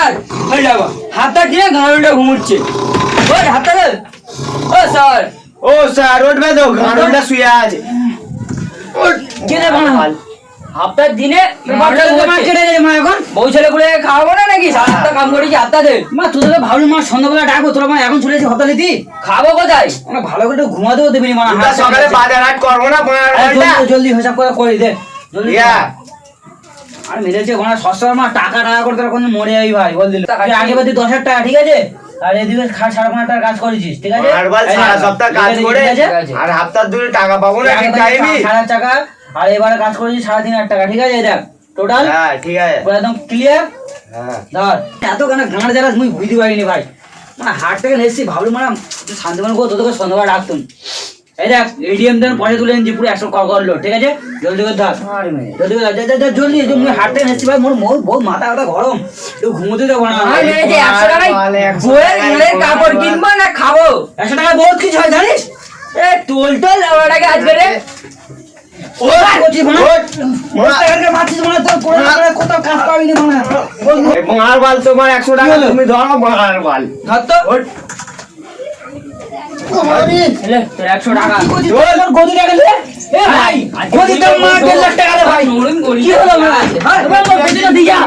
sir হয়ে যাবো হাতটা দিয়ে গাড়িটা ঘুমুচ্ছে ওই হাতটা দে ও স্যার ও স্যার উঠবে তো গাড়িটা শুয়ে আছে কে রে বানা হাতটা দিনে কেটে গেছে মা এখন বউ ছেলেগুলো খাওয়াবো না নাকি হাতটা কাম করেছি হাতটা দে মা তোদের ভাবলি মা সন্ধ্যাবেলা ডাকবো তোরা মা এখন চলে এসে হপ্তা নিতি খাবো কোথায় আমরা ভালো করে ঘুমাতেও দেবিনি মা সকালে বাজার হাট করবো না জলদি হিসাব করে করে দে জলদি আর মেরেছে ওনার সস্তা মা টাকা করে তোরা কোন মরে যাবি ভাই বল দিল আগে বাদে 10,000 টাকা ঠিক আছে আর এদিকে 5,500 টাকা কাজ করেছিস ঠিক আছে আর বল সারা সপ্তাহ কাজ করে আর হপ্তার দূরে টাকা পাবো না ঠিক টাইমে 7,500 টাকা আর এবারে কাজ করেছিস 3,500 টাকা ঠিক আছে দেখ টোটাল হ্যাঁ ঠিক আছে একদম ক্লিয়ার হ্যাঁ ধর এত কেন গাঁড় জ্বালাস মুই বুঝতে পারিনি ভাই মানে হাট থেকে এসেছি ভাবলুম মানে শান্তিমান করে তোদেরকে সন্ধ্যাবেলা ডাকতুম এই দেখ এটিএম দেন পয়সা তুলে এনেছি পুরো 100 করলো ঠিক আছে জলদি করে ধর জলদি করে জলদি মুই হাট থেকে এসেছি ভাই মোর বহুত মাথা গরম তুই ঘুমোতে দেবো না 100 টাকায় বইয়ের কাপড় কিনবো না খাবো 100 টাকায় বহুত কিছু হয় জানিস এ টোল টাকা আজকে রে ও কোচি বনা মোর টাকাকে মাছিস বনা তোর কত কাজ পাবি না বনা বঙার বাল তোমার 100 টাকা তুমি ধরো বঙার বাল ধর তো লে তোর 100 টাকা তোর গদি টাকা লে এ ভাই গদি তো মা 1.5 লাখ টাকা রে ভাই কি হলো ভাই ভাই বেশি না দিয়া